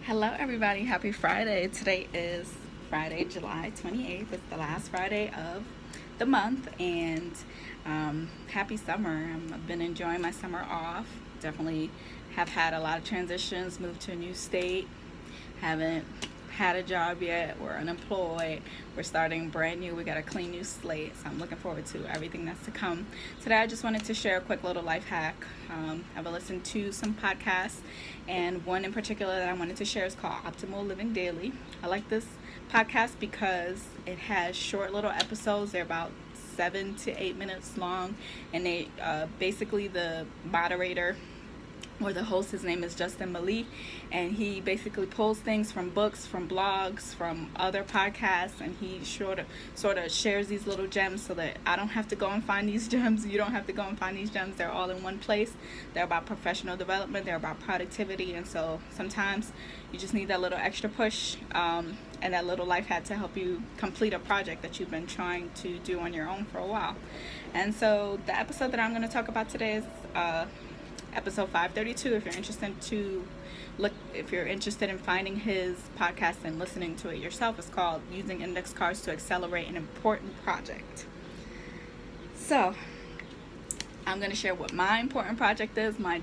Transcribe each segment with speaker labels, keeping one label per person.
Speaker 1: Hello, everybody. Happy Friday. Today is Friday, July 28th. It's the last Friday of the month, and happy summer. I've been enjoying my summer off. Definitely have had a lot of transitions, moved to a new state, haven't had a job yet. We're unemployed. We're starting brand new. We got a clean new slate. So I'm looking forward to everything that's to come. Today, I just wanted to share a quick little life hack. I've been listening to some podcasts, and one in particular that I wanted to share is called Optimal Living Daily. I like this podcast because it has short little episodes. They're about 7 to 8 minutes long, and they basically the moderator or the host, his name is Justin Malik, and he basically pulls things from books, from blogs, from other podcasts, and he sort of shares these little gems so that I don't have to go and find these gems. You don't have to go and find these gems. They're all in one place. They're about professional development. They're about productivity, and so sometimes you just need that little extra push and that little life hack to help you complete a project that you've been trying to do on your own for a while. And so the episode that I'm going to talk about today is episode 532. If you're interested in finding his podcast and listening to it yourself, it's called Using Index Cards to Accelerate an Important Project. So I'm going to share what my important project is, my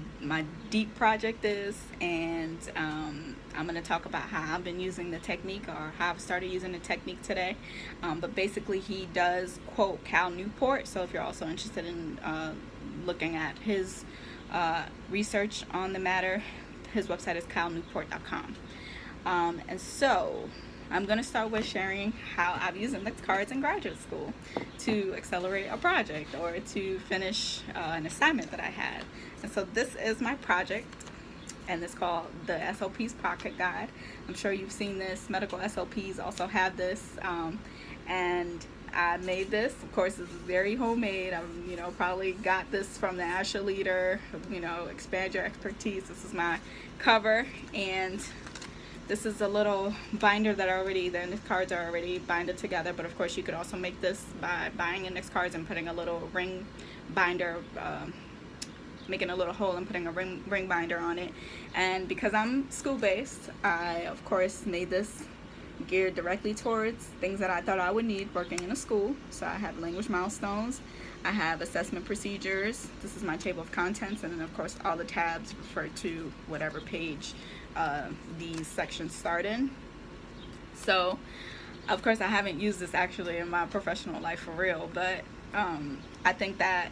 Speaker 1: deep project is, and I'm going to talk about how I've been using the technique, or how I've started using the technique today. But basically, he does quote Cal Newport. So if you're also interested in looking at his research on the matter, his website is calnewport.com. And so I'm going to start with sharing how I've used index cards in graduate school to accelerate a project or to finish an assignment that I had. And so this is my project, and it's called the SOPs Pocket Guide. I'm sure you've seen this. Medical SOPs also have this, and I made this. Of course, this is very homemade. I've, probably got this from the Asher Leader, Expand Your Expertise. This is my cover, and this is a little binder that the index cards are already binded together. But of course, you could also make this by buying index cards and putting a little ring binder, making a little hole and putting a ring binder on it. And because I'm school-based, I, of course, made this geared directly towards things that I thought I would need working in a school. So I have language milestones, I have assessment procedures, this is my table of contents, and then of course all the tabs refer to whatever page these sections start in. So of course I haven't used this actually in my professional life for real, but I think that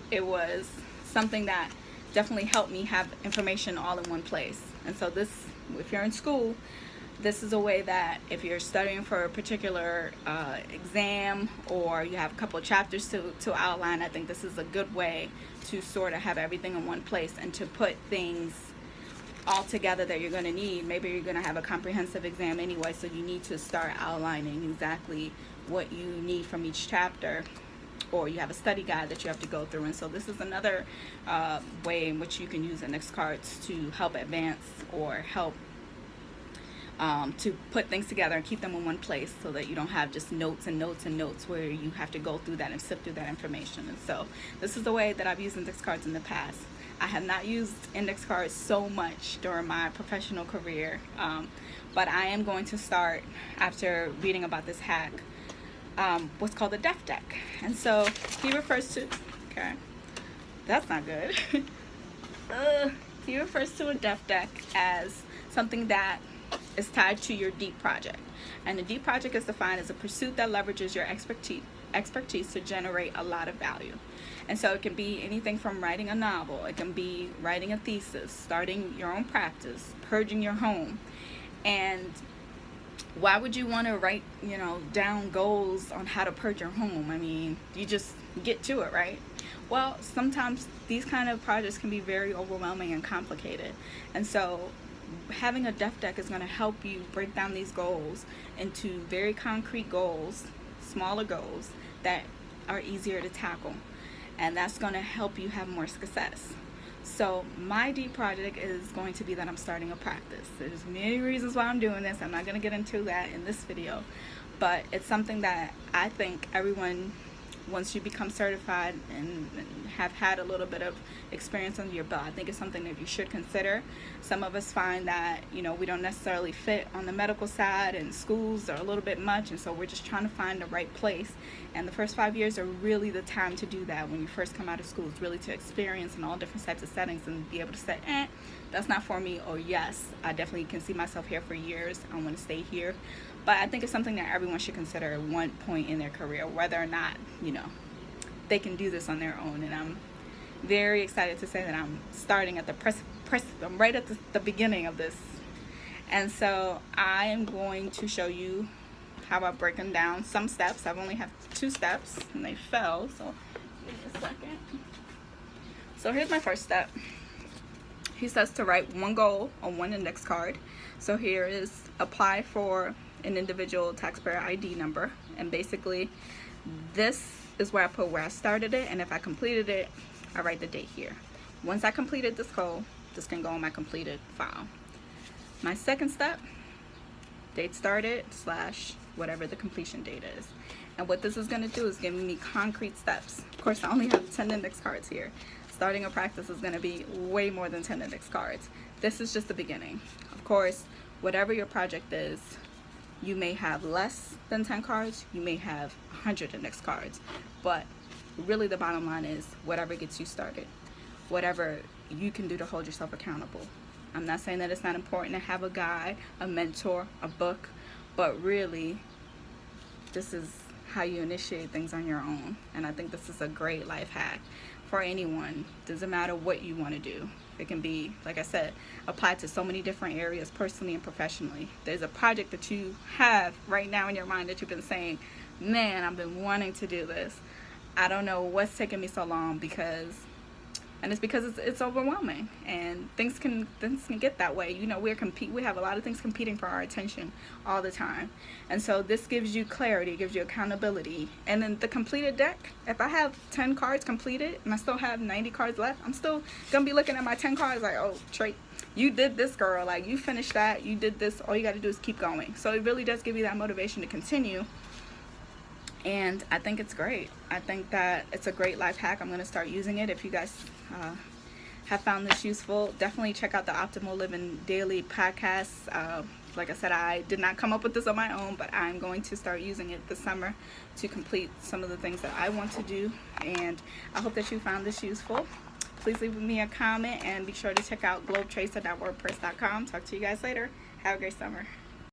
Speaker 1: it was something that definitely helped me have information all in one place. And so this, if you're in school, this is a way that if you're studying for a particular exam, or you have a couple of chapters to outline, I think this is a good way to sort of have everything in one place and to put things all together that you're going to need. Maybe you're going to have a comprehensive exam anyway, so you need to start outlining exactly what you need from each chapter, or you have a study guide that you have to go through. And so this is another way in which you can use index cards to help advance or help to put things together and keep them in one place, so that you don't have just notes and notes and notes where you have to go through that and sift through that information. And so this is the way that I've used index cards in the past. I have not used index cards so much during my professional career, but I am going to start, after reading about this hack, what's called the DEF deck. And so he refers to, okay, that's not good. He refers to a DEF deck as something that is tied to your deep project. And the deep project is defined as a pursuit that leverages your expertise to generate a lot of value. And so it can be anything from writing a novel, it can be writing a thesis, starting your own practice, purging your home. And why would you want to write, down goals on how to purge your home? I mean, you just get to it, right? Well, sometimes these kind of projects can be very overwhelming and complicated. And so having a DEF deck is going to help you break down these goals into very concrete goals, smaller goals that are easier to tackle. And that's going to help you have more success. So my deep project is going to be that I'm starting a practice. There's many reasons why I'm doing this. I'm not going to get into that in this video, but it's something that I think everyone once you become certified and have had a little bit of experience under your belt. I think it's something that you should consider. Some of us find that, we don't necessarily fit on the medical side, and schools are a little bit much, and so we're just trying to find the right place. And the first 5 years are really the time to do that. When you first come out of school, it's really to experience in all different types of settings and be able to say, that's not for me, or yes, I definitely can see myself here for years, I want to stay here. But I think it's something that everyone should consider at one point in their career, whether or not, they can do this on their own. And I'm very excited to say that I'm starting at I'm right at the beginning of this. And so I am going to show you how I've broken down some steps. I've only have 2 steps and they fell, so give me a second. So here's my first step. He says to write one goal on one index card. So here is apply for an individual taxpayer ID number, and basically this is where I put where I started it, and if I completed it, I write the date here. Once I completed this goal, this can go on my completed file. My second step, date started / whatever the completion date is. And what this is going to do is give me concrete steps. Of course, I only have 10 index cards here. Starting a practice is going to be way more than 10 index cards. This is just the beginning. Of course, whatever your project is, you may have less than 10 cards, you may have 100 index cards, but really the bottom line is whatever gets you started, whatever you can do to hold yourself accountable. I'm not saying that it's not important to have a guide, a mentor, a book, but really this is how you initiate things on your own. And I think this is a great life hack for anyone. Doesn't matter what you want to do. It can be, like I said, applied to so many different areas, personally and professionally. There's a project that you have right now in your mind that you've been saying, man, I've been wanting to do this. I don't know what's taking me so long, and it's because it's overwhelming, and things can get that way. We have a lot of things competing for our attention all the time, and so this gives you clarity, gives you accountability. And then the completed deck, if I have 10 cards completed and I still have 90 cards left, I'm still gonna be looking at my 10 cards like, oh, Trey, you did this, girl, like you finished that, you did this, all you got to do is keep going. So it really does give you that motivation to continue. And I think it's great. I think that it's a great life hack. I'm going to start using it. If you guys have found this useful, definitely check out the Optimal Living Daily podcast. Like I said, I did not come up with this on my own, but I'm going to start using it this summer to complete some of the things that I want to do. And I hope that you found this useful. Please leave me a comment and be sure to check out globetracer.wordpress.com. Talk to you guys later. Have a great summer.